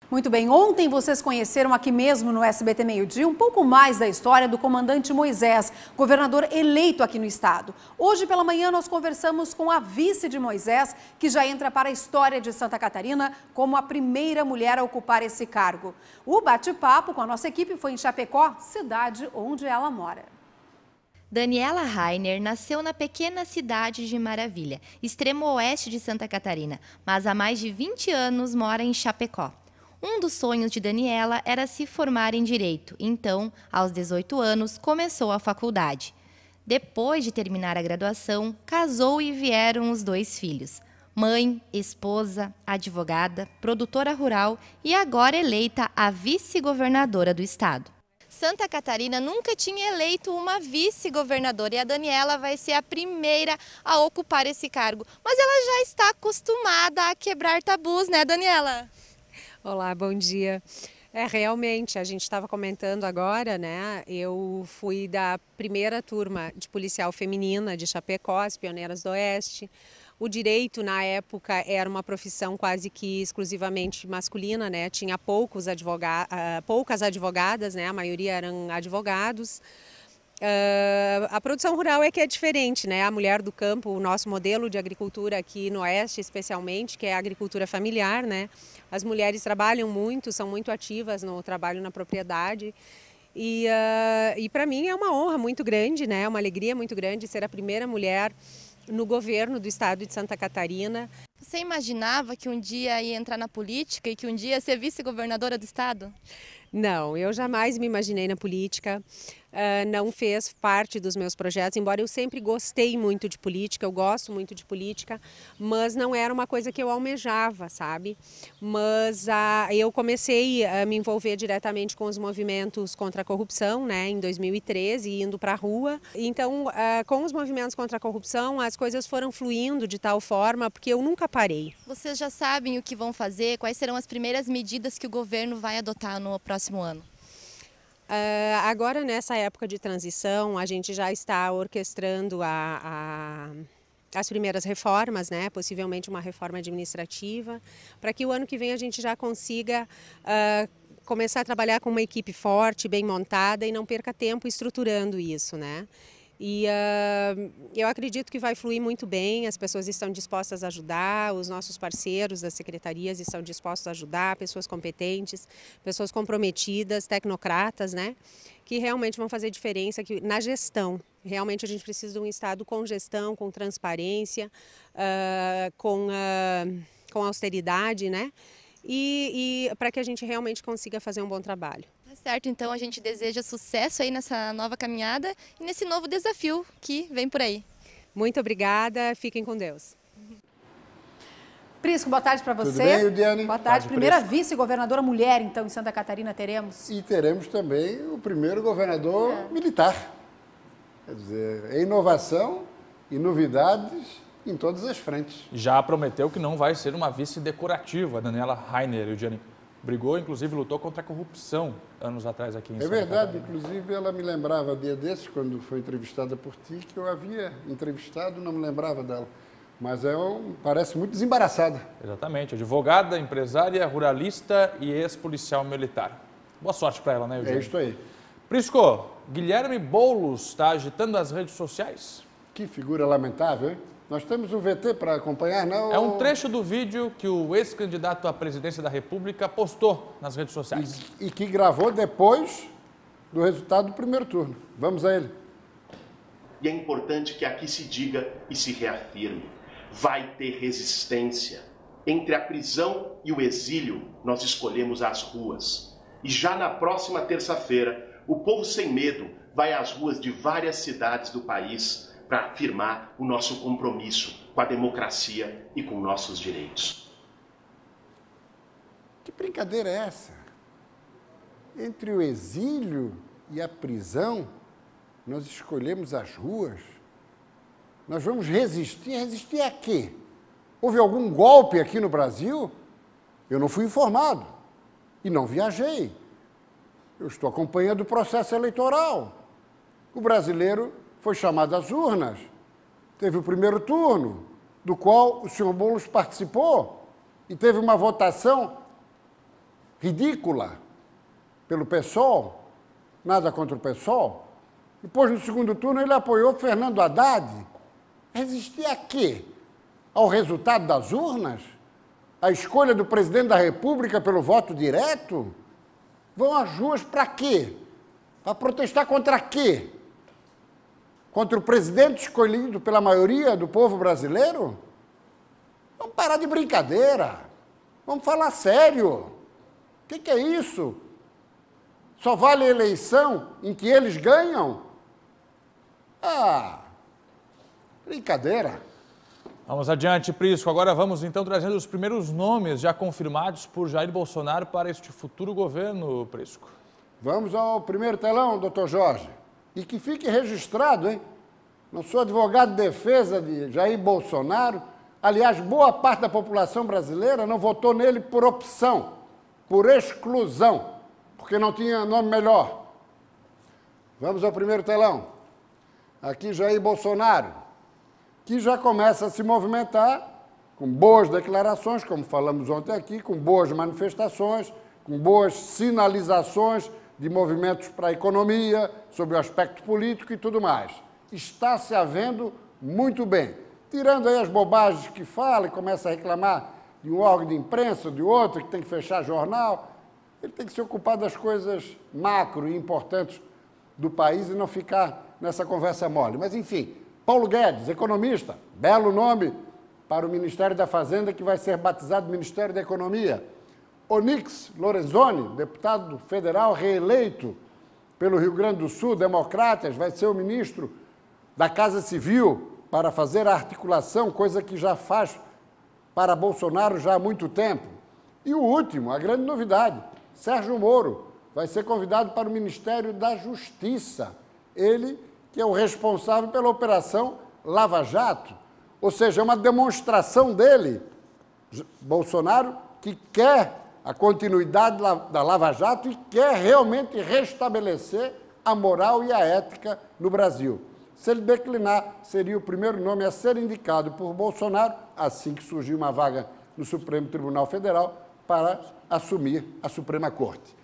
Muito bem, ontem vocês conheceram aqui mesmo no SBT Meio Dia um pouco mais da história do comandante Moisés, governador eleito aqui no estado. Hoje pela manhã nós conversamos com a vice de Moisés, que já entra para a história de Santa Catarina como a primeira mulher a ocupar esse cargo. O bate-papo com a nossa equipe foi em Chapecó, cidade onde ela mora. Daniela Rainer nasceu na pequena cidade de Maravilha, extremo oeste de Santa Catarina, mas há mais de 20 anos mora em Chapecó. Um dos sonhos de Daniela era se formar em Direito, então, aos 18 anos, começou a faculdade. Depois de terminar a graduação, casou e vieram os 2 filhos. Mãe, esposa, advogada, produtora rural e agora eleita a vice-governadora do estado. Santa Catarina nunca tinha eleito uma vice-governadora e a Daniela vai ser a primeira a ocupar esse cargo. Mas ela já está acostumada a quebrar tabus, né, Daniela? Olá, bom dia. Realmente, a gente estava comentando agora, né? Eu fui da primeira turma de policial feminina de Chapecó, as Pioneiras do Oeste. O direito, na época, era uma profissão quase que exclusivamente masculina, né? Tinha poucas advogadas, né? A maioria eram advogados. A produção rural é que é diferente, né? A mulher do campo, o nosso modelo de agricultura aqui no Oeste, especialmente, que é a agricultura familiar, né? As mulheres trabalham muito, são muito ativas no trabalho na propriedade. E para mim é uma honra muito grande, né? Uma alegria muito grande ser a primeira mulher no governo do estado de Santa Catarina. Você imaginava que um dia ia entrar na política e que um dia ia ser vice-governadora do estado? Não, eu jamais me imaginei na política, não fez parte dos meus projetos, embora eu sempre gostei muito de política, eu gosto muito de política, mas não era uma coisa que eu almejava, sabe? Mas eu comecei a me envolver diretamente com os movimentos contra a corrupção, né, em 2013, indo para a rua. Então, com os movimentos contra a corrupção, as coisas foram fluindo de tal forma, porque eu nunca parei. Vocês já sabem o que vão fazer? Quais serão as primeiras medidas que o governo vai adotar no próximo ano? Agora, nessa época de transição, a gente já está orquestrando as primeiras reformas, né? Possivelmente uma reforma administrativa, para que o ano que vem a gente já consiga começar a trabalhar com uma equipe forte, bem montada e não perca tempo estruturando isso, né? E eu acredito que vai fluir muito bem, as pessoas estão dispostas a ajudar, os nossos parceiros das secretarias estão dispostos a ajudar, pessoas competentes, pessoas comprometidas, tecnocratas, né? Que realmente vão fazer diferença na gestão. Realmente a gente precisa de um Estado com gestão, com transparência, com austeridade, né? E para que a gente realmente consiga fazer um bom trabalho. Certo, então a gente deseja sucesso aí nessa nova caminhada e nesse novo desafio que vem por aí. Muito obrigada, fiquem com Deus. Prisco, boa tarde para você. Tudo bem, Udiane? Boa tarde. Primeira vice-governadora mulher, então, em Santa Catarina teremos. E teremos também o primeiro governador militar. Quer dizer, é inovação e novidades em todas as frentes. Já prometeu que não vai ser uma vice decorativa, Daniela Rainer, Udiane. Brigou, inclusive, lutou contra a corrupção anos atrás aqui em Santa Catarina. É verdade, inclusive ela me lembrava dia desses, quando foi entrevistada por ti, que eu havia entrevistado, não me lembrava dela. Mas parece muito desembaraçada. Exatamente, advogada, empresária, ruralista e ex-policial militar. Boa sorte para ela, né, Eugênio? É isso aí. Prisco, Guilherme Boulos está agitando as redes sociais? Que figura lamentável, hein? Nós temos o VT para acompanhar, não? É um trecho do vídeo que o ex-candidato à presidência da República postou nas redes sociais. E que gravou depois do resultado do primeiro turno. Vamos a ele. E é importante que aqui se diga e se reafirme. Vai ter resistência. Entre a prisão e o exílio, nós escolhemos as ruas. E já na próxima terça-feira, o povo sem medo vai às ruas de várias cidades do país para afirmar o nosso compromisso com a democracia e com nossos direitos. Que brincadeira é essa? Entre o exílio e a prisão, nós escolhemos as ruas? Nós vamos resistir? Resistir a quê? Houve algum golpe aqui no Brasil? Eu não fui informado e não viajei. Eu estou acompanhando o processo eleitoral. O brasileiro foi chamado às urnas, teve o primeiro turno, do qual o senhor Boulos participou, e teve uma votação ridícula pelo PSOL, nada contra o PSOL. Depois, no segundo turno, ele apoiou Fernando Haddad. Resistir a quê? Ao resultado das urnas? A escolha do presidente da República pelo voto direto? Vão às ruas para quê? Para protestar contra quê? Contra o presidente escolhido pela maioria do povo brasileiro? Vamos parar de brincadeira. Vamos falar sério. O que é isso? Só vale a eleição em que eles ganham? Ah, brincadeira. Vamos adiante, Prisco. Agora vamos então trazendo os primeiros nomes já confirmados por Jair Bolsonaro para este futuro governo, Prisco. Vamos ao primeiro telão, doutor Jorge. E que fique registrado, hein? Não sou advogado de defesa de Jair Bolsonaro. Aliás, boa parte da população brasileira não votou nele por opção, por exclusão, porque não tinha nome melhor. Vamos ao primeiro telão. Aqui Jair Bolsonaro, que já começa a se movimentar com boas declarações, como falamos ontem aqui, com boas manifestações, com boas sinalizações de movimentos para a economia, sobre o aspecto político e tudo mais. Está se havendo muito bem. Tirando aí as bobagens que fala e começa a reclamar de um órgão de imprensa, de outro, que tem que fechar jornal, ele tem que se ocupar das coisas macro e importantes do país e não ficar nessa conversa mole. Mas, enfim, Paulo Guedes, economista, belo nome para o Ministério da Fazenda, que vai ser batizado Ministério da Economia. Onyx Lorenzoni, deputado federal reeleito pelo Rio Grande do Sul, Democratas, vai ser o ministro da Casa Civil para fazer a articulação, coisa que já faz para Bolsonaro já há muito tempo. E o último, a grande novidade, Sérgio Moro, vai ser convidado para o Ministério da Justiça. Ele que é o responsável pela Operação Lava Jato. Ou seja, é uma demonstração dele, Bolsonaro, que quer a continuidade da Lava Jato e quer realmente restabelecer a moral e a ética no Brasil. Se ele declinar, seria o primeiro nome a ser indicado por Bolsonaro, assim que surgir uma vaga no Supremo Tribunal Federal, para assumir a Suprema Corte.